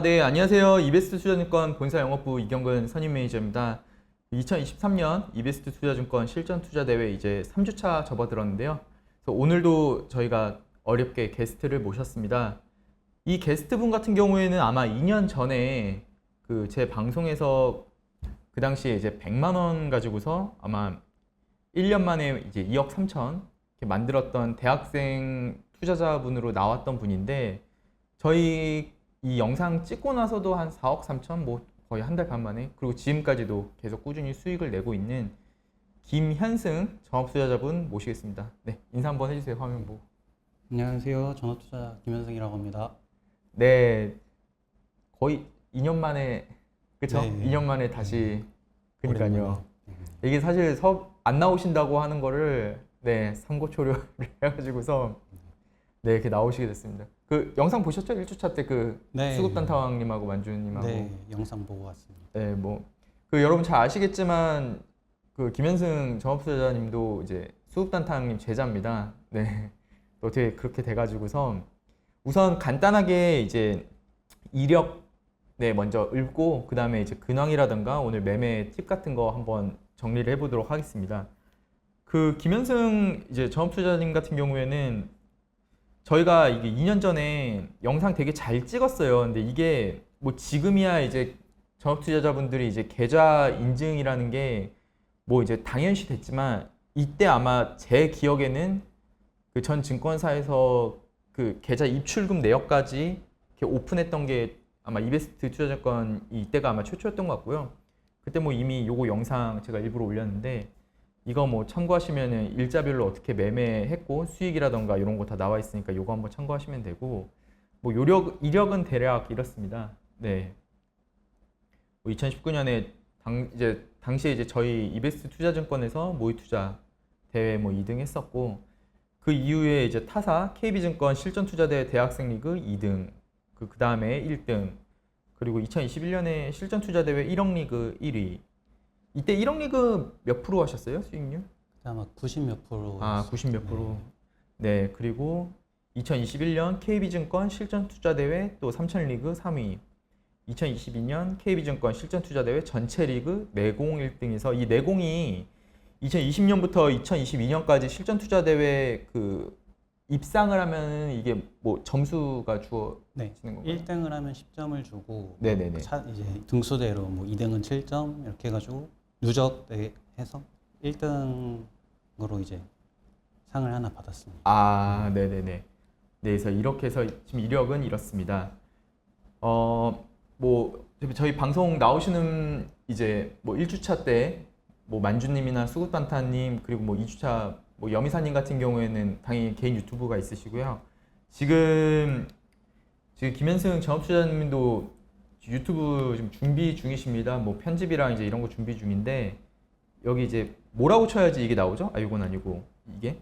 네, 안녕하세요. 이베스트 투자증권 본사 영업부 이경근 선임 매니저입니다. 2023년 이베스트 투자증권 실전 투자 대회 이제 3주차 접어들었는데요. 그래서 오늘도 저희가 어렵게 게스트를 모셨습니다. 이 게스트분 같은 경우에는 아마 2년 전에 그 제 방송에서 그 당시에 이제 100만 원 가지고서 아마 1년 만에 이제 2억 3천 이렇게 만들었던 대학생 투자자분으로 나왔던 분인데, 저희 이 영상 찍고 나서도 한 4억 3천, 뭐 거의 한 달 반 만에, 그리고 지금까지도 계속 꾸준히 수익을 내고 있는 김현승 전업투자자분 모시겠습니다. 네, 인사 한번 해주세요. 화면 보고. 안녕하세요. 전업투자 김현승이라고 합니다. 네, 거의 2년 만에, 그쵸? 네. 2년 만에 다시, 그러니까요. 오랜만에. 이게 사실 수업 안 나오신다고 하는 거를 네, 삼고초려를 해가지고서 네, 이렇게 나오시게 됐습니다. 그 영상 보셨죠? 1주차 때 그 네. 수국단타왕님하고 만주님하고. 네, 영상 보고 왔습니다. 네, 뭐 그 여러분 잘 아시겠지만 그 김현승 전업투자자님도 이제 수국단타왕님 제자입니다. 네, 또 어떻게 그렇게 돼가지고서 우선 간단하게 이제 이력 네 먼저 읊고, 그 다음에 이제 근황이라든가 오늘 매매 팁 같은 거 한번 정리를 해보도록 하겠습니다. 그 김현승 이제 전업투자자님 같은 경우에는 저희가 이게 2년 전에 영상 되게 잘 찍었어요. 근데 이게 뭐 지금이야 이제 전업투자자분들이 이제 계좌 인증이라는 게 뭐 이제 당연시 됐지만, 이때 아마 제 기억에는 그 전 증권사에서 그 계좌 입출금 내역까지 이렇게 오픈했던 게 아마 이베스트 투자증권 이때가 아마 최초였던 것 같고요. 그때 뭐 이미 요거 영상 제가 일부러 올렸는데, 이거 뭐 참고하시면은 일자별로 어떻게 매매했고 수익이라던가 이런 거 다 나와 있으니까 요거 한번 참고하시면 되고, 뭐 이력은 대략 이렇습니다. 네. 뭐 2019년에 당시에 이제 저희 이베스트 투자증권에서 모의투자 대회 뭐 2등 했었고, 그 이후에 이제 타사 KB증권 실전투자대회 대학생 리그 2등, 그 다음에 1등, 그리고 2021년에 실전투자대회 1억 리그 1위. 이때 1억 리그 몇 프로 하셨어요? 수익률? 그때 아마 90 몇 프로. 아, 90 몇 프로. 네, 그리고 2021년 KB증권 실전투자대회 또 3000 리그 3위. 2022년 KB증권 실전투자대회 전체 리그 내공 1등에서, 이 내공이 2020년부터 2022년까지 실전투자대회 그 입상을 하면은 이게 뭐 점수가 주어지는 네. 건가요? 1등을 하면 10점을 주고, 네네네. 이제 등수대로 뭐 2등은 7점 이렇게 해가지고 누적 해서 1등으로 이제 상을 하나 받았습니다. 아, 네네네. 네, 그래서 이렇게 해서 지금 이력은 이렇습니다. 뭐 저희 방송 나오시는 이제 뭐 1주차 때 뭐 만주님이나 수국단타님, 그리고 뭐 2주차 뭐 여미사님 같은 경우에는 당연히 개인 유튜브가 있으시고요. 지금 김현승 전업투자님도 유튜브 지금 준비 중이십니다. 뭐 편집이랑 이제 이런 거 준비 중인데, 여기 이제 뭐라고 쳐야지 이게 나오죠? 아, 이건 아니고 이게?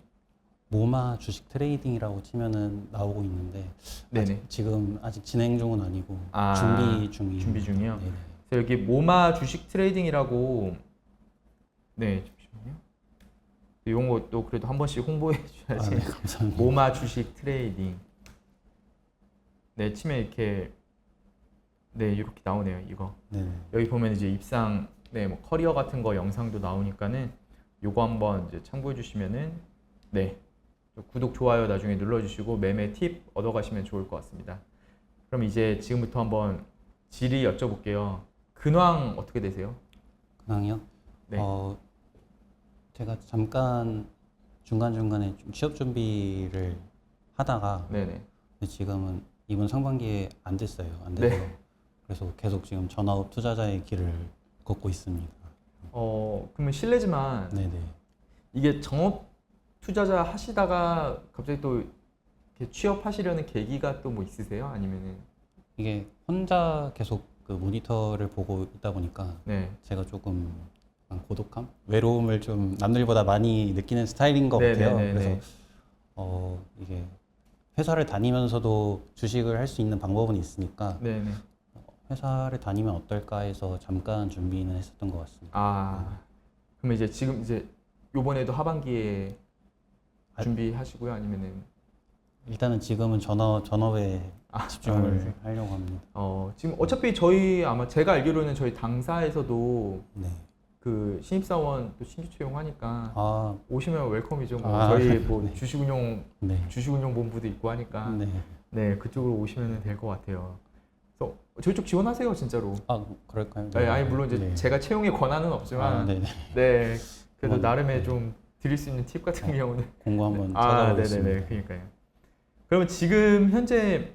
모마 주식 트레이딩이라고 치면은 나오고 있는데, 네네. 지금 아직 진행 중은 아니고 아, 준비 중이에요. 준비 중이요? 네네. 그래서 여기 모마 주식 트레이딩이라고, 네, 잠시만요. 이런 것도 그래도 한 번씩 홍보해 주셔야지. 네, 감사합니다. 모마 주식 트레이딩. 네, 치면 이렇게 네, 이렇게 나오네요. 이거. 네. 여기 보면 이제 입상, 네, 뭐 커리어 같은 거 영상도 나오니까는 요거 한번 이제 참고해 주시면은 네, 구독 좋아요 나중에 눌러주시고 매매 팁 얻어가시면 좋을 것 같습니다. 그럼 이제 지금부터 한번 질의 여쭤볼게요. 근황 어떻게 되세요? 근황이요? 네. 제가 잠깐 중간중간에 좀 취업 준비를 하다가, 네네. 근데 지금은 이번 상반기에 안 됐어요. 안 돼서. 네. 그래서 계속 지금 전업 투자자의 길을 걷고 있습니다. 그러면 실례지만 네네. 이게 정업 투자자 하시다가 갑자기 또 이렇게 취업하시려는 계기가 또 뭐 있으세요? 아니면은 이게 혼자 계속 그 모니터를 보고 있다 보니까 네. 제가 조금 약간 고독함? 외로움을 좀 남들보다 많이 느끼는 스타일인 것 같아요. 네네네네. 그래서 이게 회사를 다니면서도 주식을 할 수 있는 방법은 있으니까 네네. 회사를 다니면 어떨까 해서 잠깐 준비는 했었던 것 같습니다. 아, 그러면 이제 지금 이제 요번에도 하반기에 아- 준비하시고요? 아니면은 일단은 지금은 전업에 집중을 네. 하려고 합니다. 지금 어차피 저희 아마 제가 알기로는 저희 당사에서도 네. 그 신입사원 또 신규 채용하니까 아, 오시면 웰컴이죠. 뭐 아, 저희 뭐 네. 주식운용본부도 있고 하니까 네. 네 그쪽으로 오시면 될 것 같아요. 그래서 저희 쪽 지원하세요 진짜로. 아, 그럴까요? 네, 아니 물론 이제 네. 제가 채용의 권한은 아, 없지만 네. 네 그래도 한번, 나름의 네. 좀 드릴 수 있는 팁 같은 경우는 공고 한번 네네네 찾아보겠습니다. 그러니까요. 그러면 지금 현재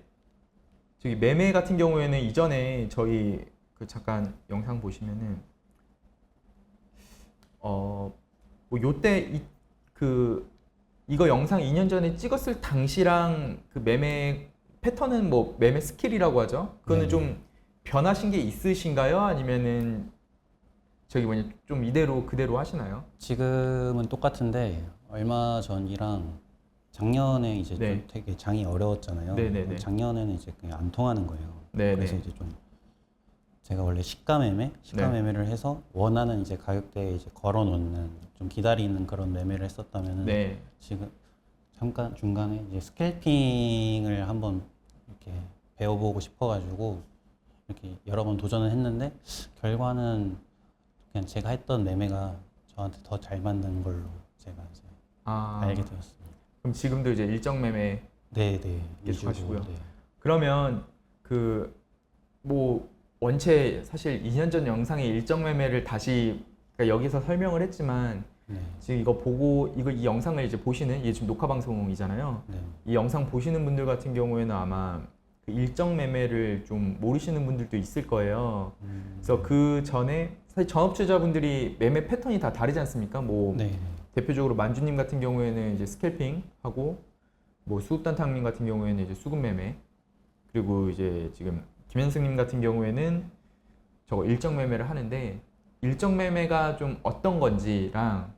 저기 매매 같은 경우에는 이전에 저희 그 잠깐 영상 보시면은 뭐 요때 이거 영상 2년 전에 찍었을 당시랑 그 매매 패턴은 뭐 매매 스킬이라고 하죠. 그거는 네. 좀 변하신 게 있으신가요? 아니면은 저기 뭐냐 좀 이대로 그대로 하시나요? 지금은 똑같은데 얼마 전이랑 작년에 이제 네. 좀 되게 장이 어려웠잖아요. 네네네. 작년에는 이제 그냥 안 통하는 거예요. 네네. 그래서 이제 좀 제가 원래 시가 매매 네. 매매를 해서 원하는 이제 가격대에 이제 걸어 놓는 좀 기다리는 그런 매매를 했었다면은 네. 지금 잠깐 중간에 이제 스캘핑을 한번 이렇게 배워보고 싶어가지고 이렇게 여러 번 도전을 했는데 결과는 그냥 제가 했던 매매가 저한테 더 잘 맞는 걸로 제가 이제 알게 되었습니다. 그럼 지금도 이제 일정 매매 네네. 계속 위주로, 하시고요. 네. 그러면 그 뭐 원체 사실 2년 전 영상의 일정 매매를 다시 그러니까 여기서 설명을 했지만 네. 지금 이거 보고 이 영상을 이제 보시는 이게 지금 녹화 방송이잖아요. 네. 이 영상 보시는 분들 같은 경우에는 아마 그 일정 매매를 좀 모르시는 분들도 있을 거예요. 그래서 그 전에 사실 전업주자분들이 매매 패턴이 다 다르지 않습니까? 뭐 네. 대표적으로 만주님 같은 경우에는 이제 스캘핑 하고 뭐 수급단탕님 같은 경우에는 이제 수급 매매 그리고 이제 지금 김현승님 같은 경우에는 저거 일정 매매를 하는데 일정 매매가 좀 어떤 건지랑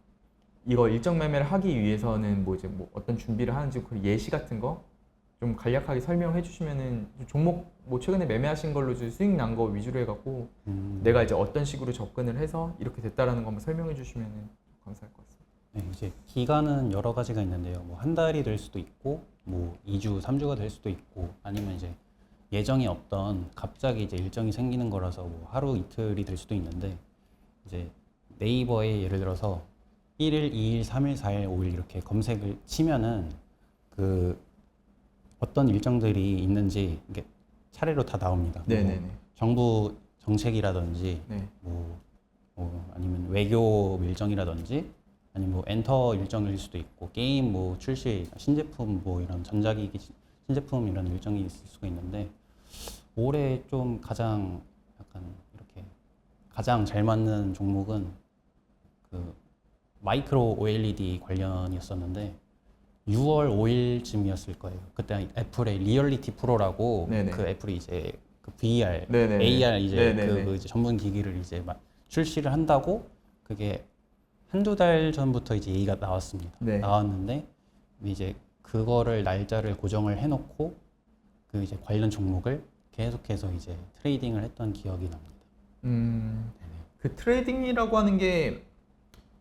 이거 일정 매매를 하기 위해서는 뭐 이제 뭐 어떤 준비를 하는지 그 예시 같은 거 좀 간략하게 설명해 주시면은 종목 뭐 최근에 매매하신 걸로 수익 난 거 위주로 해갖고 내가 이제 어떤 식으로 접근을 해서 이렇게 됐다라는 거 한번 설명해 주시면은 감사할 것 같습니다. 네, 이제 기간은 여러 가지가 있는데요. 뭐 한 달이 될 수도 있고, 뭐 2주, 3주가 될 수도 있고, 아니면 이제 예정이 없던 갑자기 이제 일정이 생기는 거라서 뭐 하루 이틀이 될 수도 있는데, 이제 네이버에 예를 들어서 1일, 2일, 3일, 4일, 5일 이렇게 검색을 치면은 그 어떤 일정들이 있는지 이게 차례로 다 나옵니다. 네네네. 뭐 정부 정책이라든지, 네. 뭐 아니면 외교 일정이라든지 아니면 뭐 엔터 일정일 수도 있고 게임 뭐 출시 신제품 뭐 이런 전자기기 신제품 이런 일정이 있을 수가 있는데 올해 좀 가장 약간 이렇게 가장 잘 맞는 종목은 그 마이크로 OLED 관련이었었는데 6월 5일쯤이었을 거예요. 그때 애플의 리얼리티 프로라고 네네. 그 애플이 이제 그 VR, 네네네. AR 이제 네네네. 그 이제 전문 기기를 이제 출시를 한다고 그게 한두 달 전부터 이제 얘기가 나왔습니다. 네. 나왔는데 이제 그거를 날짜를 고정을 해놓고 그 이제 관련 종목을 계속해서 이제 트레이딩을 했던 기억이 납니다. 그 트레이딩이라고 하는 게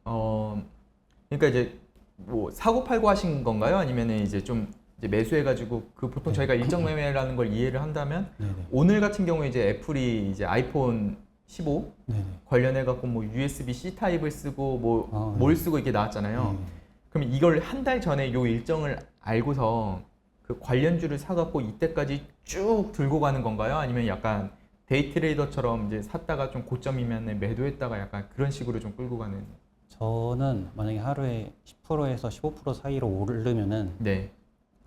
그러니까 이제 뭐 사고 팔고 하신 건가요? 아니면은 이제 좀 이제 매수해가지고 그 보통 네. 저희가 일정 매매라는 걸 이해를 한다면 네네. 오늘 같은 경우에 이제 애플이 이제 아이폰 15 네네. 관련해갖고 뭐 USB-C 타입을 쓰고 뭐 아, 뭘 네. 쓰고 이게 나왔잖아요. 네. 그럼 이걸 한 달 전에 요 일정을 알고서 그 관련주를 사갖고 이때까지 쭉 들고 가는 건가요? 아니면 약간 데이 트레이더처럼 이제 샀다가 좀 고점이면 매도했다가 약간 그런 식으로 좀 끌고 가는? 저는 만약에 하루에 10%에서 15% 사이로 오르면은 네,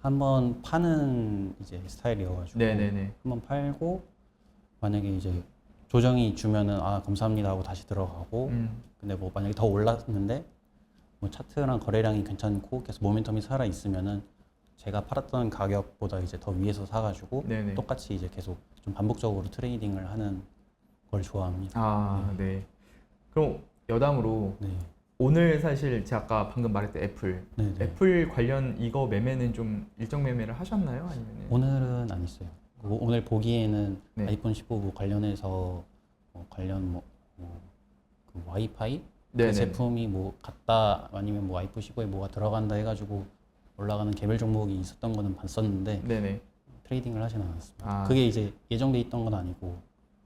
한번 파는 이제 스타일이어가지고 네네네. 한번 팔고 만약에 이제 조정이 주면은 아 감사합니다 하고 다시 들어가고 근데 뭐 만약에 더 올랐는데 뭐 차트랑 거래량이 괜찮고 계속 모멘텀이 살아 있으면은 제가 팔았던 가격보다 이제 더 위에서 사가지고 네네. 똑같이 이제 계속 좀 반복적으로 트레이딩을 하는 걸 좋아합니다. 아, 네. 그럼 여담으로 네, 오늘 사실 제가 아까 방금 말했던 애플, 네, 네. 애플 관련 이거 매매는 좀 일정 매매를 하셨나요? 아니면은? 오늘은 안 했어요. 오늘 보기에는 네. 아이폰 15 뭐 관련해서 관련 그 와이파이 그 네네. 제품이 뭐 같다 아니면 뭐 아이폰 15에 뭐가 들어간다 해가지고 올라가는 개별 종목이 있었던 거는 봤었는데 네네. 트레이딩을 하진 않았습니다. 아. 그게 이제 예정돼 있던 건 아니고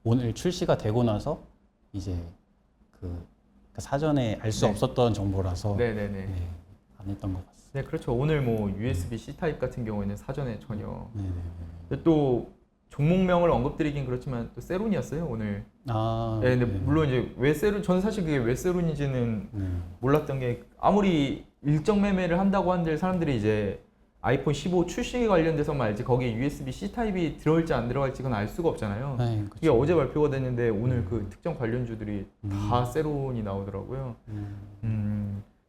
오늘 출시가 되고 나서 이제 그 사전에 알 수 네. 없었던 정보라서 네네네. 네, 안 했던 것 같습니다. 네, 그렇죠. 오늘 뭐 USB-C 타입 같은 경우에는 사전에 전혀. 네네. 근데 또 종목명을 언급드리긴 그렇지만 또 세론이었어요 오늘. 아, 네, 근데 네. 물론 이제 왜 세론, 저는 사실 그게 왜 세론인지는 네. 몰랐던 게 아무리 일정 매매를 한다고 한들 사람들이 이제 아이폰 15 출시 관련돼서만 알지 거기에 USB-C 타입이 들어올지 안 들어갈지 그건 알 수가 없잖아요. 네, 이게 그쵸. 어제 발표가 됐는데 오늘 그 특정 관련주들이 다 세론이 나오더라고요.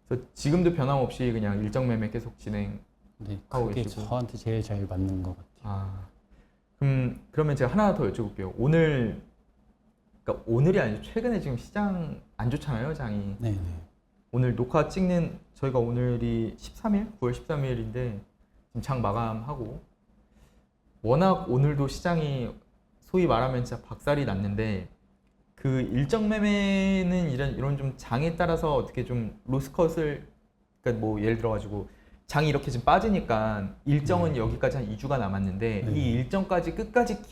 그래서 지금도 변함없이 그냥 일정 매매 계속 진행. 네, 하고 그게 계시고. 저한테 제일 잘 맞는 것 같아요. 아, 그러면 제가 하나 더 여쭤볼게요. 오늘, 그러니까 오늘이 아니죠. 최근에 지금 시장 안 좋잖아요, 장이. 네, 네. 오늘 녹화 찍는 저희가 오늘이 13일, 9월 13일인데 지금 장 마감하고 워낙 오늘도 시장이 소위 말하면 진짜 박살이 났는데 그 일정 매매는 이런 좀 장에 따라서 어떻게 좀 로스컷을 그러니까 뭐 예를 들어 가지고 장이 이렇게 좀 빠지니까 일정은 여기까지 한 2주가 남았는데 네. 이 일정까지 끝까지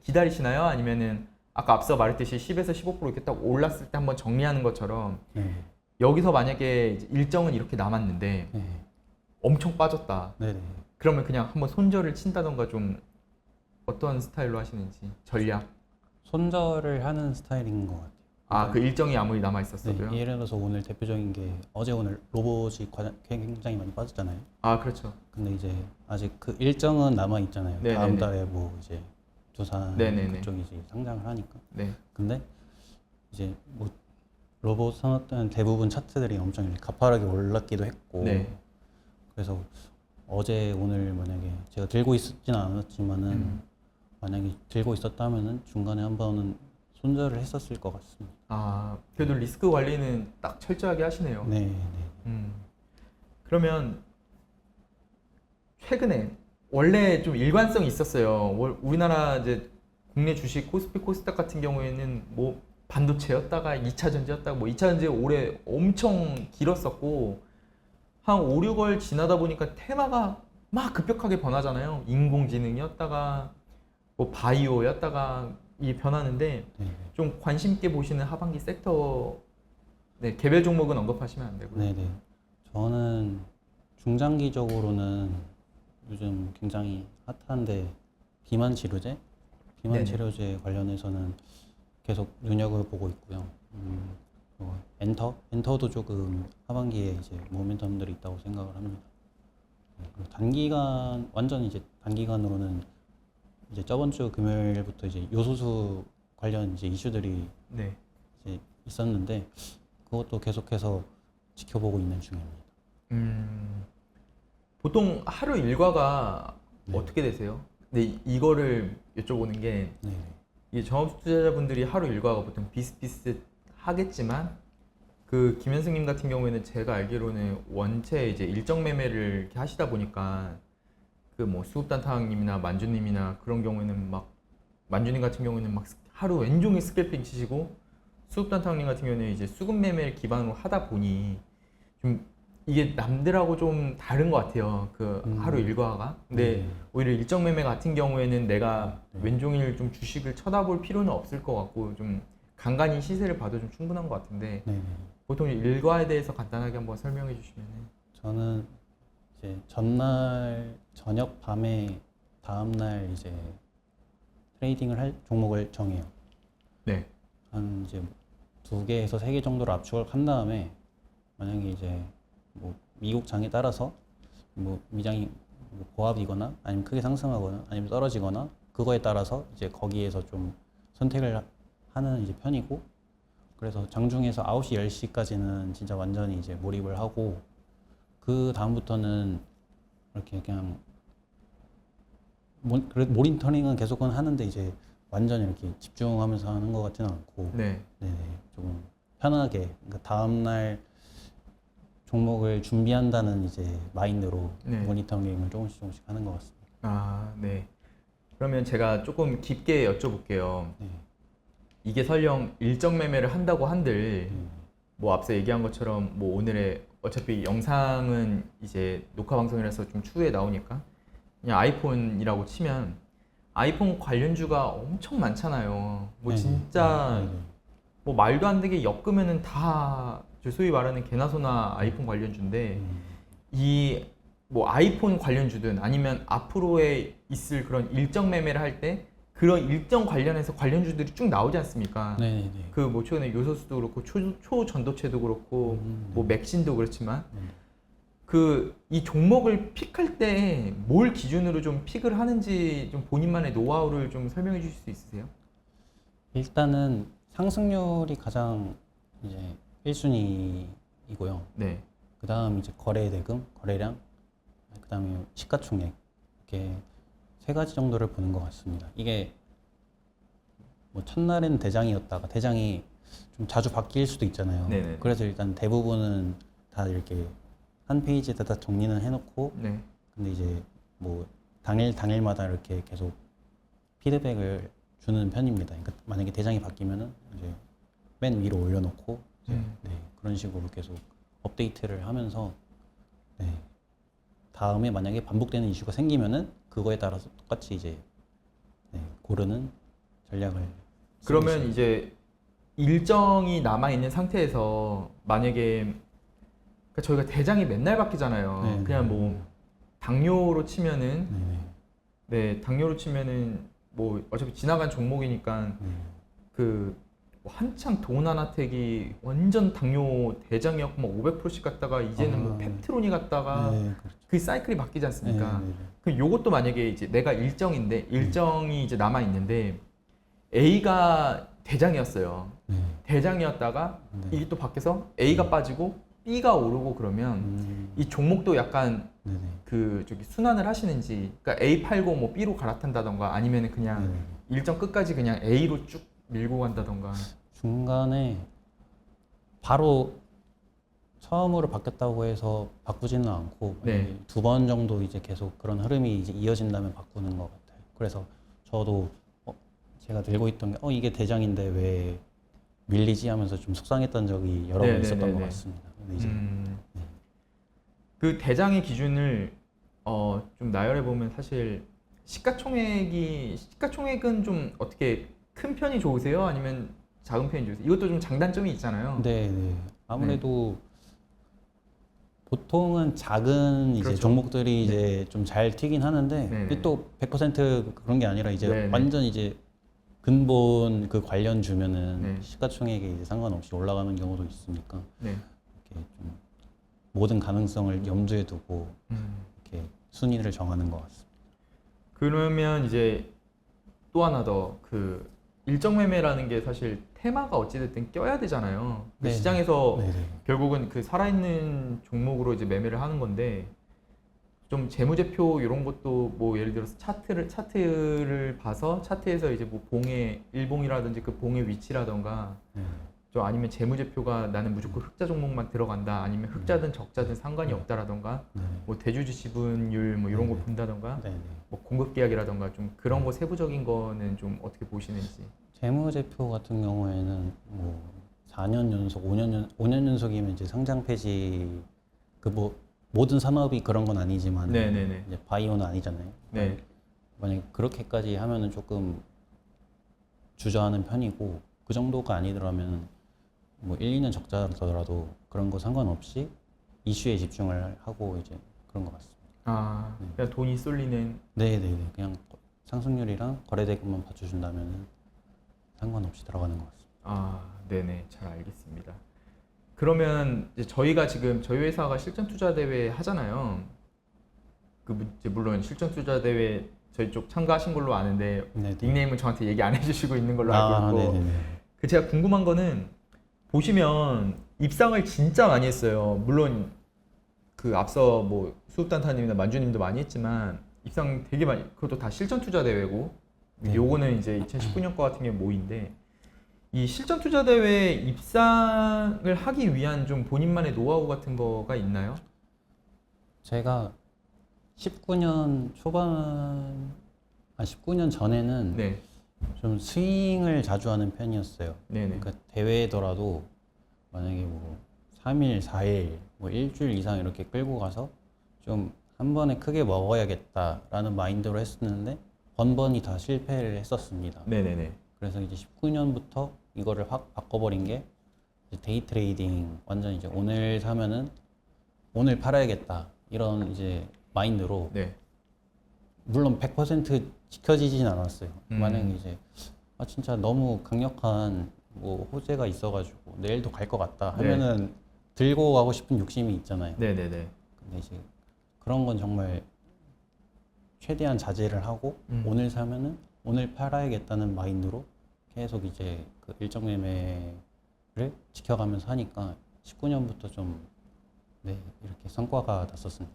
기다리시나요? 아니면은 아까 앞서 말했듯이 10에서 15% 이렇게 딱 올랐을 때 한번 정리하는 것처럼 네, 여기서 만약에 이제 일정은 이렇게 남았는데 네, 엄청 빠졌다. 네, 네. 그러면 그냥 한번 손절을 친다던가 좀 어떤 스타일로 하시는지 전략. 손절을 하는 스타일인 것 같아요. 아, 그 일정이 아무리 남아 네, 있었어도요. 예를 들어서 오늘 대표적인 게 어제 오늘 로봇이 굉장히 많이 빠졌잖아요. 아, 그렇죠. 근데 이제 아직 그 일정은 남아 있잖아요. 네네네. 다음 달에 뭐 이제 두산 네네네. 그쪽이 이제 상장을 하니까. 네. 근데 이제 뭐 로봇 산업들은 대부분 차트들이 엄청 이렇게 가파르게 올랐기도 했고. 네. 그래서 어제 오늘 만약에 제가 들고 있었지는 않았지만은 만약에 들고 있었다면은 중간에 한 번은 손절을 했었을 것 같습니다. 아, 그래도 리스크 관리는 딱 철저하게 하시네요. 네, 네. 그러면 최근에 원래 좀 일관성이 있었어요. 우리나라 이제 국내 주식 코스피 코스닥 같은 경우에는 뭐 반도체였다가 2차 전지였다가 뭐 2차 전지 올해 엄청 길었었고 한 5, 6월 지나다 보니까 테마가 막 급격하게 변하잖아요. 인공지능이었다가 뭐 바이오였다가 이게 변하는데 네. 좀 관심 있게 보시는 하반기 섹터 네, 개별 종목은 언급하시면 안 되고요. 네네. 저는 중장기적으로는 요즘 굉장히 핫한데 비만 치료제, 비만 네네. 치료제 관련해서는 계속 눈여겨보고 있고요. 엔터도 조금 하반기에 이제 모멘텀들이 있다고 생각을 합니다. 네, 그리고 단기간 완전 이제 단기간으로는 이제 저번 주 금요일부터 이제 요소수 관련 이제 이슈들이 네. 이제 있었는데 그것도 계속해서 지켜보고 있는 중입니다. 보통 하루 일과가 네. 어떻게 되세요? 근데 이거를 여쭤보는 게 네. 이게 전업 투자자분들이 하루 일과가 보통 비슷비슷하겠지만 그 김현승님 같은 경우에는 제가 알기로는 원체 이제 일정 매매를 이렇게 하시다 보니까 그 뭐 수급단타님이나 만주님이나 그런 경우에는 막 만주님 같은 경우에는 막 하루 왼종일 스캘핑 치시고 수급단타님 같은 경우에는 이제 수급 매매를 기반으로 하다 보니 좀 이게 남들하고 좀 다른 것 같아요. 그 하루 일과가. 근데 네. 오히려 일정 매매 같은 경우에는 내가 네. 왼종일 좀 주식을 쳐다볼 필요는 없을 것 같고 좀 간간히 시세를 봐도 좀 충분한 것 같은데 네. 보통 일과에 대해서 간단하게 한번 설명해 주시면. 저는 이제 전날 저녁 밤에 다음날 이제 트레이딩을 할 종목을 정해요. 네. 한 이제 2개에서 3개 정도로 압축을 한 다음에 만약에 이제 뭐 미국 장에 따라서 뭐 미장이 뭐 보합이거나 아니면 크게 상승하거나 아니면 떨어지거나 그거에 따라서 이제 거기에서 좀 선택을 하는 이제 편이고 그래서 장중에서 9시, 10시까지는 진짜 완전히 이제 몰입을 하고 그 다음부터는 이렇게 그냥 모니터링은 계속은 하는데 이제 완전히 이렇게 집중하면서 하는 것 같지는 않고 네. 네, 조금 편하게 그러니까 다음날 종목을 준비한다는 이제 마인드로 네. 모니터링을 조금씩 하는 것 같습니다. 아, 네. 그러면 제가 조금 깊게 여쭤볼게요. 네. 이게 설령 일정 매매를 한다고 한들 네. 뭐 앞서 얘기한 것처럼 뭐 오늘의 어차피 영상은 이제 녹화 방송이라서 좀 추후에 나오니까 그냥 아이폰이라고 치면 아이폰 관련주가 엄청 많잖아요. 뭐 네네. 진짜 네네. 뭐 말도 안 되게 엮으면은 다 소위 말하는 개나 소나 아이폰 관련주인데 이 뭐 아이폰 관련주든 아니면 앞으로에 있을 그런 일정 매매를 할 때 그런 일정 관련해서 관련주들이 쭉 나오지 않습니까? 네네네. 그 뭐 최근에 요소수도 그렇고 초전도체도 그렇고 뭐 맥신도 그렇지만 네. 그 이 종목을 픽할 때 뭘 기준으로 좀 픽을 하는지 좀 본인만의 노하우를 좀 설명해 주실 수 있으세요? 일단은 상승률이 가장 이제 1순위이고요. 네. 그 다음 이제 거래 대금, 거래량, 그 다음에 시가총액 이렇게 세 가지 정도를 보는 것 같습니다. 이게 뭐 첫날에는 대장이었다가 대장이 좀 자주 바뀔 수도 있잖아요. 네네. 그래서 일단 대부분은 다 이렇게 한 페이지에다 다 정리는 해놓고 네. 근데 이제 뭐 당일마다 이렇게 계속 피드백을 주는 편입니다. 그러니까 만약에 대장이 바뀌면은 이제 맨 위로 올려놓고 이제 네, 그런 식으로 계속 업데이트를 하면서 네, 다음에 만약에 반복되는 이슈가 생기면은 그거에 따라서 똑같이 이제 네, 고르는 전략을 쓰고 그러면 있습니다. 이제 일정이 남아 있는 상태에서 만약에 그러니까 저희가 대장이 맨날 바뀌잖아요. 네, 그냥 뭐 당뇨로 치면은 네, 네, 당뇨로 치면은 뭐 어차피 지나간 종목이니까 네, 그뭐 한창 도나나텍이 완전 당뇨 대장이었고 막 500%씩 갔다가 이제는 뭐 아, 펩트론이 갔다가 네, 그렇죠. 그 사이클이 바뀌지 않습니까? 네, 네, 그럼 요것도 만약에 이제 내가 일정인데 일정이 이제 남아 있는데 A가 대장이었어요. 네, 대장이었다가 네. 이게 또 바뀌어서 A가 빠지고 B가 오르고 그러면 이 종목도 약간 네, 네. 그 저기 순환을 하시는지 그러니까 A 팔고 뭐 B로 갈아탄다던가 아니면은 그냥 네. 일정 끝까지 그냥 A로 쭉 밀고 간다던가. 중간에 바로 처음으로 바뀌었다고 해서 바꾸지는 않고 네. 두 번 정도 이제 계속 그런 흐름이 이제 이어진다면 바꾸는 것 같아요. 그래서 저도 제가 들고 있던 게 이게 대장인데 왜 밀리지 하면서 좀 속상했던 적이 여러 번 네, 있었던 네, 것 네. 같습니다. 근데 이제 네. 그 대장의 기준을 좀 나열해 보면 사실 시가총액은 좀 어떻게 큰 편이 좋으세요? 아니면 작은 편이 좋으세요? 이것도 좀 장단점이 있잖아요. 네, 네. 아무래도 보통은 작은 이제 그렇죠. 종목들이 이제 좀 잘 튀긴 하는데 네, 이게 네. 또 100% 그런 게 아니라 이제 네, 네. 완전 이제 근본 그 관련 주면은 네. 시가총액에 이제 상관없이 올라가는 경우도 있으니까 네. 이렇게 좀 모든 가능성을 염두에 두고 이렇게 순위를 정하는 것 같습니다. 그러면 이제 또 하나 더 그 일정 매매라는 게 사실 테마가 어찌됐든 껴야 되잖아요. 그 네. 시장에서 네, 네. 결국은 그 살아있는 종목으로 이제 매매를 하는 건데 좀 재무제표 이런 것도 뭐 예를 들어서 차트를 봐서 차트에서 이제 뭐 봉의 일봉이라든지 그 봉의 위치라던가 네. 좀 아니면 재무제표가 나는 무조건 흑자 종목만 들어간다 아니면 흑자든 적자든 상관이 없다라던가 네. 뭐 대주주 지분율 뭐 이런 거 본다던가 네, 네. 뭐 공급 계약이라던가 좀 그런 거 세부적인 거는 좀 어떻게 보시는지. 재무제표 같은 경우에는 뭐 4년 연속, 5년 연속이면 이제 상장 폐지 그 뭐 모든 산업이 그런 건 아니지만 네네네. 이제 바이오는 아니잖아요. 네. 만약에 그렇게까지 하면은 조금 주저하는 편이고 그 정도가 아니더라면 뭐 1, 2년 적자더라도 그런 거 상관없이 이슈에 집중을 하고 이제 그런 것 같습니다. 아, 그냥 돈이 쏠리는. 네네네. 그냥 상승률이랑 거래대금만 받쳐준다면 상관없이 들어가는 것 같습니다. 아, 네네. 잘 알겠습니다. 그러면 이제 저희가 지금 저희 회사가 실전 투자 대회 하잖아요. 이제 물론 실전 투자 대회 저희 쪽 참가하신 걸로 아는데 네네. 닉네임은 저한테 얘기 안 해주시고 있는 걸로 알고 있고. 네네네. 그 제가 궁금한 거는 보시면 입상을 진짜 많이 했어요. 물론 그 앞서 뭐 수읍단타님이나 만주님도 많이 했지만 입상 되게 많이, 그것도 다 실전 투자 대회고 네. 요거는 이제 2019년 거 같은 게 모인데 이 실전 투자 대회 입상을 하기 위한 좀 본인만의 노하우 같은 거가 있나요? 제가 19년 초반, 19년 전에는 네, 좀 스윙을 자주 하는 편이었어요. 네네, 그러니까 대회더라도 만약에 뭐 3일, 4일, 뭐 일주일 이상 이렇게 끌고 가서 좀 한 번에 크게 먹어야겠다라는 마인드로 했었는데 번번이 다 실패를 했었습니다. 네네네. 그래서 이제 19년부터 이거를 확 바꿔버린 게 이제 데이 트레이딩 완전 이제 오늘 사면은 오늘 팔아야겠다 이런 이제 마인드로 네. 물론 100% 지켜지진 않았어요. 음. 만약에 이제 아 진짜 너무 강력한 뭐 호재가 있어가지고 내일도 갈 것 같다 하면은 들고 가고 싶은 욕심이 있잖아요. 네네네. 근데 이제 그런 건 정말 최대한 자제를 하고 오늘 사면은 오늘 팔아야겠다는 마인드로 계속 이제 그 일정 매매를 지켜가면서 하니까 19년부터 좀 네, 이렇게 성과가 났었습니다.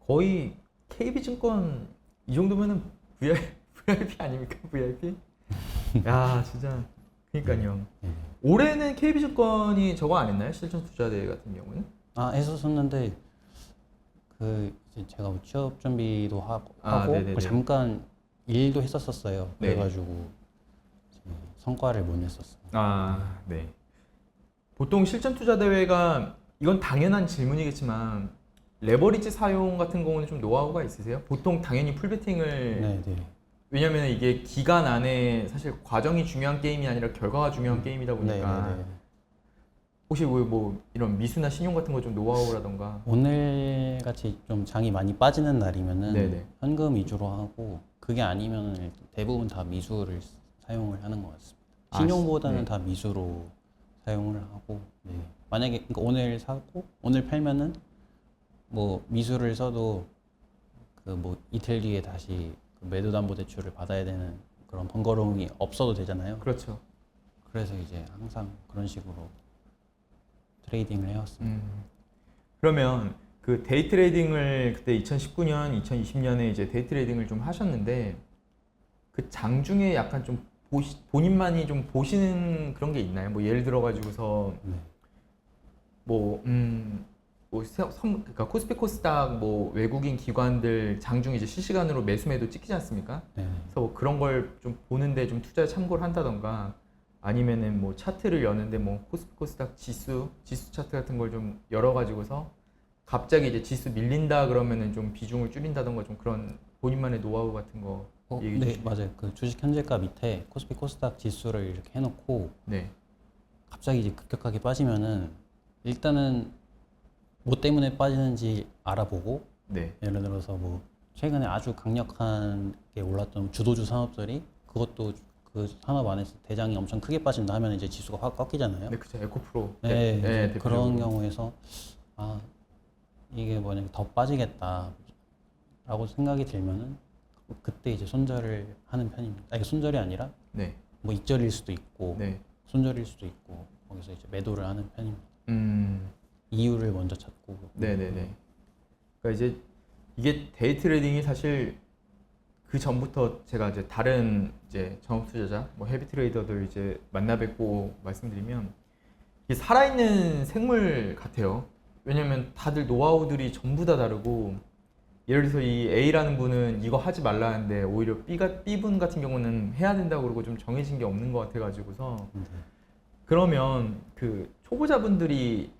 거의 KB증권 이 정도면은 VIP 아닙니까? VIP? 야, 진짜. 그러니까요. 네. 올해는 KB증권이 저거 안 했나요? 실전 투자 대회 같은 경우는? 아 했었었는데 그 이제 제가 뭐 취업 준비도 하고 네네네. 그 잠깐 일도 했었었어요. 네. 그래가지고 이제 성과를 못 냈었어요. 아, 네. 보통 실전 투자 대회가 이건 당연한 질문이겠지만 레버리지 사용 같은 경우는 좀 노하우가 있으세요? 보통 당연히 풀베팅을 네, 네. 왜냐면 이게 기간 안에 사실 과정이 중요한 게임이 아니라 결과가 중요한 게임이다 보니까 네, 네, 네. 혹시 뭐 이런 미수나 신용 같은 거 좀 노하우라던가 오늘 같이 좀 장이 많이 빠지는 날이면은 네네. 현금 위주로 하고 그게 아니면은 대부분 다 미수를 사용을 하는 것 같습니다. 아, 신용보다는 네. 다 미수로 사용을 하고 네. 만약에 그러니까 오늘 사고 오늘 팔면은 뭐 미수를 써도 그 뭐 이틀 뒤에 다시 그 매도담보대출을 받아야 되는 그런 번거로움이 없어도 되잖아요. 그렇죠. 그래서 이제 항상 그런 식으로 트레이딩을 해왔습니다. 그러면 그 데이 트레이딩을 그때 2019년, 2020년에 이제 데이 트레이딩을 좀 하셨는데 그 장 중에 약간 좀 본인만이 좀 보시는 그런 게 있나요? 뭐 예를 들어 가지고서 네. 그러니까 코스피 코스닥 뭐 외국인 기관들 장중 이제 실시간으로 매수 매도 찍히지 않습니까? 네. 그래서 뭐 그런 걸 좀 보는데 좀 투자 참고를 한다던가 아니면은 뭐 차트를 여는데 뭐 코스피 코스닥 지수 차트 같은 걸 좀 열어 가지고서 갑자기 이제 지수 밀린다 그러면은 좀 비중을 줄인다던가 좀 그런 본인만의 노하우 같은 거 얘기해 네, 주시면. 맞아요. 그 주식 현재가 밑에 코스피 코스닥 지수를 이렇게 해놓고 네. 갑자기 이제 급격하게 빠지면은 일단은 뭐 때문에 빠지는지 알아보고 네. 예를 들어서 뭐 최근에 아주 강력하게 올랐던 주도주 산업들이 그것도 그 산업 안에서 대장이 엄청 크게 빠진다 하면 이제 지수가 확 꺾이잖아요. 네, 그쵸. 에코프로. 네, 이제 대표적으로. 그런 경우에서 아 이게 만약에 더 빠지겠다라고 생각이 들면은 그때 이제 손절을 하는 편입니다. 아, 이게 손절이 아니라 네. 뭐 익절일 수도 있고 네. 손절일 수도 있고 거기서 이제 매도를 하는 편입니다. 음. 이유를 먼저 찾고. 네네네. 그러니까 이제 이게 데이 트레이딩이 사실 그 전부터 제가 이제 다른 이제 전업 투자자, 뭐 헤비 트레이더들 이제 만나 뵙고 말씀드리면 이게 살아있는 생물 같아요. 왜냐면 다들 노하우들이 전부 다 다르고 예를 들어서 이 A라는 분은 이거 하지 말라는데 오히려 B분 같은 경우는 해야 된다고 그러고 좀 정해진 게 없는 것 같아가지고서 네. 그러면 그 초보자분들이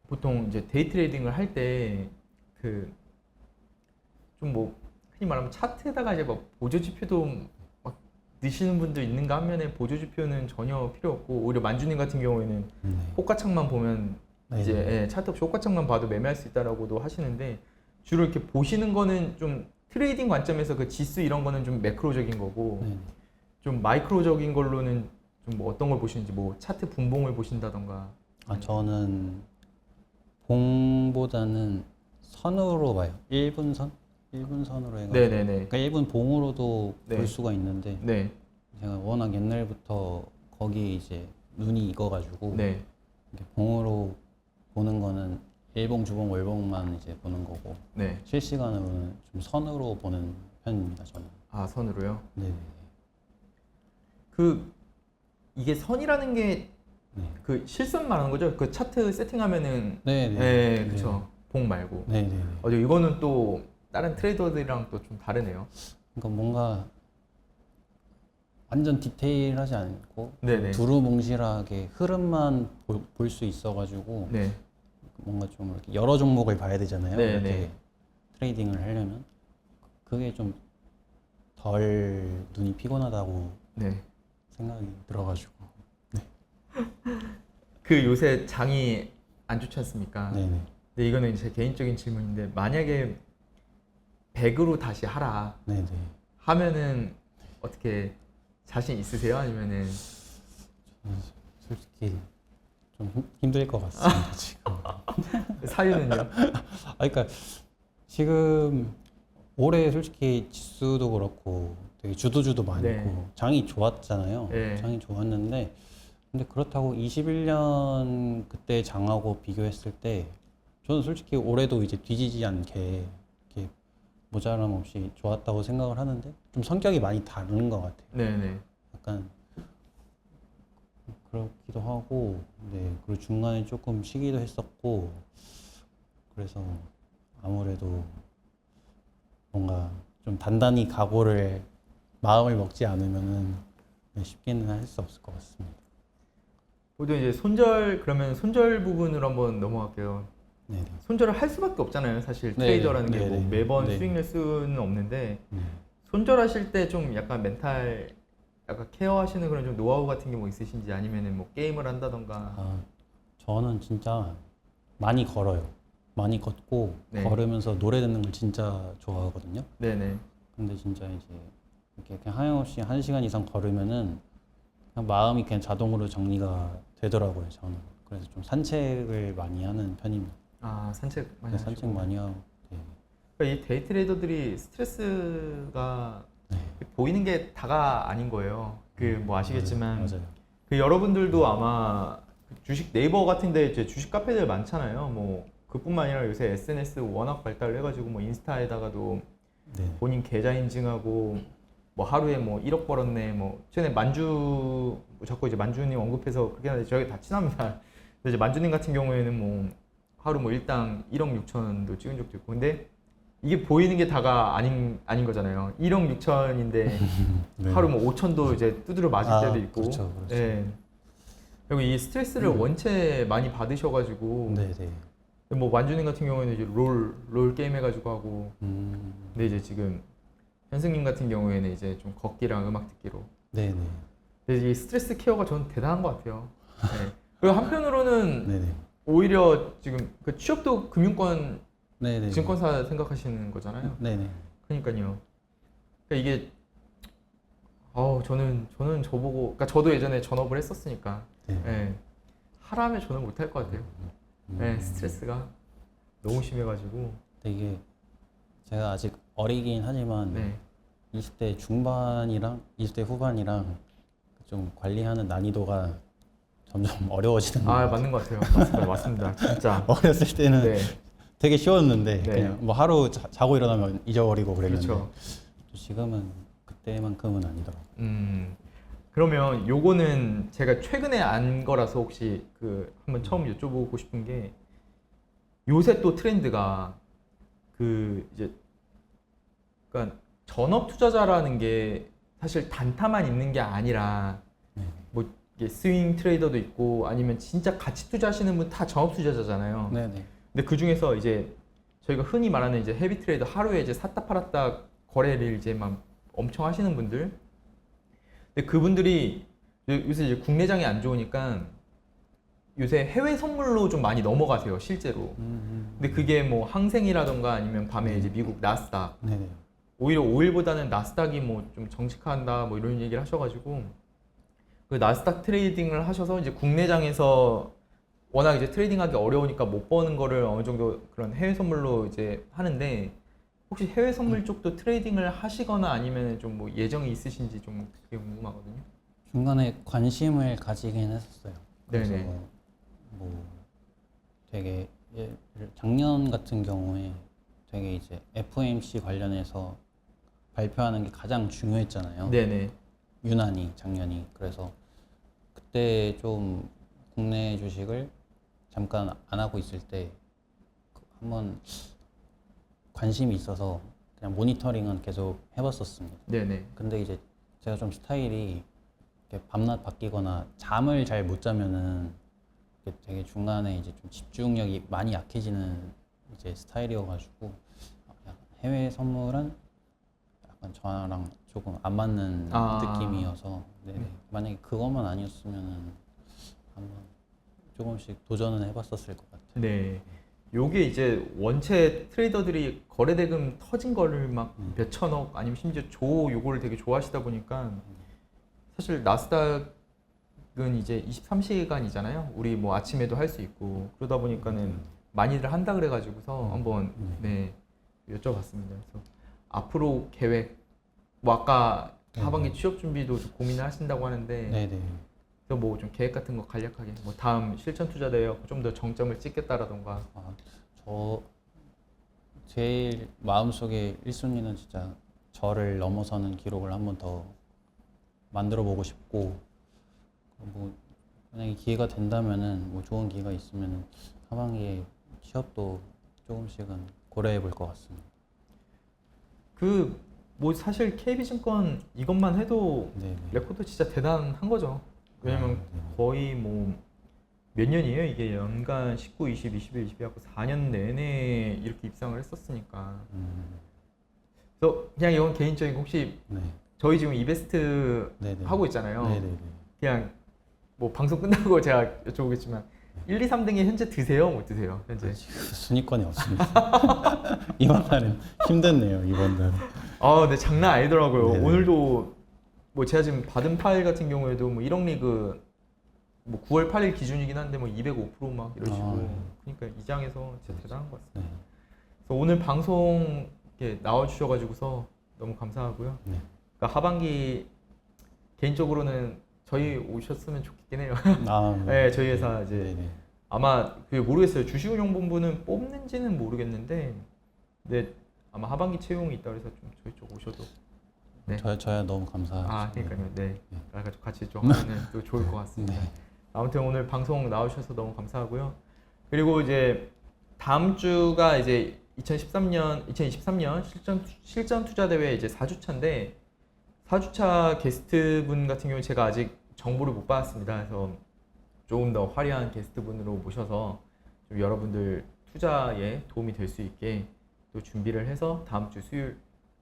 보통 이제 데이 트레이딩을 할 때 그 좀 뭐 흔히 말하면 차트에다가 이제 막 보조 지표도 막 넣으시는 분도 있는가 하면은 보조 지표는 전혀 필요 없고 오히려 만주님 같은 경우에는 네. 호가창만 보면 네. 이제 차트 없이 호가창만 봐도 매매할 수 있다라고도 하시는데 주로 이렇게 보시는 거는 좀 트레이딩 관점에서 그 지수 이런 거는 좀 매크로적인 거고 네. 좀 마이크로적인 걸로는 좀 뭐 어떤 걸 보시는지 뭐 차트 분봉을 보신다던가. 저는 봉보다는 선으로 봐요. 1분 선? 1분 선으로 해가지고. 네네네. 그러니까 1분 봉으로도 네. 볼 수가 있는데 네. 제가 워낙 옛날부터 거기에 이제 눈이 익어가지고 네. 이렇게 봉으로 보는 거는 일봉, 주봉, 월봉만 이제 보는 거고 네. 실시간으로는 좀 선으로 보는 편입니다. 저는. 아, 선으로요? 네. 그 이게 선이라는 게 네. 그 실선 말하는 거죠? 그 차트 세팅하면은 네. 네, 그렇죠. 봉 말고. 네. 네. 이거는 또 다른 트레이더들이랑 또 좀 다르네요. 그러니까 뭔가 완전 디테일하지 않고 네네. 두루뭉실하게 흐름만 볼 수 있어가지고 네. 뭔가 좀 이렇게 여러 종목을 봐야 되잖아요. 네, 이렇게 네. 트레이딩을 하려면 그게 좀 덜 눈이 피곤하다고 네. 생각이 들어가지고. 그 요새 장이 안 좋지 않습니까? 네네. 근데 이거는 제 개인적인 질문인데 만약에 100으로 다시 하라 네네. 하면은 어떻게 자신 있으세요? 아니면은 솔직히 좀 힘들 것 같습니다 지금. 사유는요? 그러니까 지금 올해 솔직히 지수도 그렇고 되게 주도주도 많고 네. 장이 좋았잖아요. 네. 장이 좋았는데 근데 그렇다고 21년 그때 장하고 비교했을 때 저는 솔직히 올해도 이제 뒤지지 않게 이렇게 모자람 없이 좋았다고 생각을 하는데 좀 성격이 많이 다른 것 같아요. 네네. 약간 그렇기도 하고, 네, 그리고 중간에 조금 쉬기도 했었고, 그래서 아무래도 뭔가 좀 단단히 마음을 먹지 않으면은 네, 쉽게는 할 수 없을 것 같습니다. 보통 이제 그러면 손절 부분으로 한번 넘어갈게요. 네네. 손절을 할 수밖에 없잖아요. 사실 네, 트레이더라는 게 뭐 네, 네. 매번 네. 수익 낼 수는 없는데 네. 손절하실 때 좀 약간 멘탈 약간 케어하시는 그런 좀 노하우 같은 게 뭐 있으신지 아니면은 뭐 게임을 한다던가. 저는 진짜 많이 걸어요. 많이 걷고, 네. 걸으면서 노래 듣는 걸 진짜 좋아하거든요. 네네. 근데 진짜 이제 이렇게 그냥 하염없이 1시간 이상 걸으면은 그냥 마음이 그냥 자동으로 정리가 되더라고요, 저는. 그래서 좀 산책을 많이 하는 편입니다. 아 산책 많이 네, 산책 하시고. 많이 하고. 네. 그러니까 이 데이 트레이더들이 스트레스가 네. 보이는 게 다가 아닌 거예요. 그 뭐 아시겠지만 맞아요. 그 여러분들도 아마 그 주식 네이버 같은데 이제 주식 카페들 많잖아요. 뭐 그뿐만 아니라 요새 SNS 워낙 발달을 해가지고 뭐 인스타에다가도 네. 본인 계좌 인증하고 뭐 하루에 뭐 1억 벌었네 뭐 최근에 자꾸 이제 만주님 언급해서 그렇게 하는데 저희가 다 친합니다. 근데 이제 만주님 같은 경우에는 뭐 하루 뭐 일당 1억 6천도 찍은 적도 있고 근데 이게 보이는 게 다가 아닌 거잖아요. 1억 6천인데 네. 하루 뭐 5천도 이제 두드려 맞을 때도 있고. 그렇죠, 그렇죠. 예. 그리고 이 스트레스를 원체 많이 받으셔가지고. 네, 네. 뭐 만주님 같은 경우에는 이제 롤 게임 해가지고 하고. 음, 근데 이제 지금 현승님 같은 경우에는 이제 좀 걷기랑 음악 듣기로. 네, 네. 근데 이 스트레스 케어가 저는 대단한 것 같아요. 네. 그리고 한편으로는 네, 네. 오히려 지금 그 취업도 금융권, 네, 네. 증권사 생각하시는 거잖아요. 네, 네. 그러니까요. 그러니까 이게 저는 저보고 그러니까 저도 예전에 전업을 했었으니까 네. 예. 하라면 저는 못할 것 같아요. 예, 스트레스가 너무 심해가지고. 근데 이게 제가 아직 어리긴 하지만 네. 20대 중반이랑 20대 후반이랑 좀 관리하는 난이도가 점점 어려워지는 것 아 같아요. 맞는 것 같아요. 맞습니다. 진짜. 어렸을 때는 네. 되게 쉬웠는데 네. 그냥 뭐 하루 자고 일어나면 잊어버리고 그랬는데 그렇죠. 또 지금은 그때만큼은 아니더라고요. 그러면 요거는 제가 최근에 안 거라서 혹시 그 한번 처음 여쭤보고 싶은 게 요새 또 트렌드가 그 이제 그러니까 전업 투자자라는 게 사실 단타만 있는 게 아니라 네. 뭐 이게 스윙 트레이더도 있고 아니면 진짜 가치 투자하시는 분 다 전업 투자자잖아요. 네, 네. 근데 그 중에서 이제 저희가 흔히 말하는 이제 헤비 트레이더 하루에 이제 샀다 팔았다 거래를 이제 막 엄청 하시는 분들. 근데 그분들이 요새 이제 국내장이 안 좋으니까 요새 해외 선물로 좀 많이 넘어가세요, 실제로. 근데 그게 뭐 항생이라던가 아니면 밤에 이제 미국 나스닥. 네, 네. 오히려 오일보다는 나스닥이 뭐 좀 정직한다 뭐 이런 얘기를 하셔가지고 그 나스닥 트레이딩을 하셔서 이제 국내장에서 워낙 이제 트레이딩하기 어려우니까 못 버는 거를 어느 정도 그런 해외 선물로 이제 하는데 혹시 해외 선물 쪽도 트레이딩을 하시거나 아니면 좀 뭐 예정이 있으신지 좀 그게 궁금하거든요. 중간에 관심을 가지긴 했었어요. 그래서 네네. 뭐 되게 작년 같은 경우에 되게 이제 FOMC 관련해서 발표하는 게 가장 중요했잖아요. 네네. 유난히 작년이. 그래서 그때 좀 국내 주식을 잠깐 안 하고 있을 때 한번 관심이 있어서 그냥 모니터링은 계속 해봤었습니다. 네네. 근데 이제 제가 좀 스타일이 이렇게 밤낮 바뀌거나 잠을 잘 못 자면은 이렇게 되게 중간에 이제 좀 집중력이 많이 약해지는 이제 스타일이어가지고 약간 해외 선물은 약간 저랑 조금 안 맞는 아. 느낌이어서 네네. 만약에 그것만 아니었으면은 한번 조금씩 도전은 해봤었을 것 같아요. 네. 요게 이제 원체 트레이더들이 거래대금 터진 거를 막 몇천억 아니면 심지어 조 요거를 되게 좋아하시다 보니까 사실 나스닥은 이제 23시간이잖아요. 우리 뭐 아침에도 할 수 있고 그러다 보니까는 많이들 한다 그래가지고서 한번 네 여쭤봤습니다. 그래서 앞으로 계획 뭐 아까 하반기 취업 준비도 좀 고민을 하신다고 하는데 네네. 그래서 뭐 좀 계획 같은 거 간략하게 뭐 다음 실전 투자 대회 좀 더 정점을 찍겠다라던가 저 제일 마음속에 1순위는 진짜 저를 넘어서는 기록을 한번 더 만들어 보고 싶고 뭐 만약에 기회가 된다면은 뭐 좋은 기회가 있으면 하반기에 취업도 조금씩은 고려해 볼 것 같습니다. 그 뭐 사실 KB증권 이것만 해도 네네. 레코드 진짜 대단한 거죠. 왜냐면 네. 거의 뭐 몇 년이에요? 이게 연간 19, 20, 21, 22 하고 4년 내내 이렇게 입상을 했었으니까. 그래서 그냥 이건 개인적인 거 혹시 네. 저희 지금 이베스트 네네. 하고 있잖아요. 네네네. 그냥 뭐 방송 끝나고 제가 여쭤보겠지만 1, 2, 3등이 현재 드세요? 못 드세요? 현재? 순위권이 없습니다. 이번 달은 힘드네요. 이번 달은. 아, 네, 장난 아니더라고요. 네네. 오늘도 뭐 제가 지금 받은 파일 같은 경우에도 뭐 1억 리그 뭐 9월 8일 기준이긴 한데 뭐 205%막 이런 식으로. 네. 그러니까 이 장에서 진짜 대단한 것 같습니다. 네. 그래서 오늘 방송 이렇게 나와주셔가지고서 너무 감사하고요. 네. 그러니까 하반기 개인적으로는 저희 오셨으면 좋겠긴 해요. 아, 네, 저희 회사 이제 네네. 아마 그 모르겠어요. 주식운용본부는 뽑는지는 모르겠는데, 네 아마 하반기 채용이 있다 그래서 좀 저희 쪽 오셔도. 네. 저야 너무 감사하죠. 아, 그러니까요. 네. 네. 그래가지고 같이 좀 하면은 또 좋을 것 같습니다. 네. 아무튼 오늘 방송 나오셔서 너무 감사하고요. 그리고 이제 다음 주가 이제 2023년 실전 투자 대회 이제 4주차인데 4주차 게스트분 같은 경우 제가 아직 정보를 못 받았습니다. 그래서 조금 더 화려한 게스트분으로 모셔서 좀 여러분들 투자에 도움이 될 수 있게 또 준비를 해서 다음 주 수요일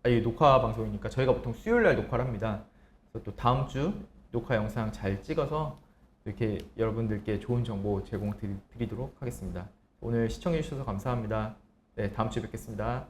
이 녹화 방송이니까 저희가 보통 수요일 날 녹화를 합니다. 그래서 또 다음 주 녹화 영상 잘 찍어서 이렇게 여러분들께 좋은 정보 제공드리도록 하겠습니다. 오늘 시청해 주셔서 감사합니다. 네, 다음 주에 뵙겠습니다.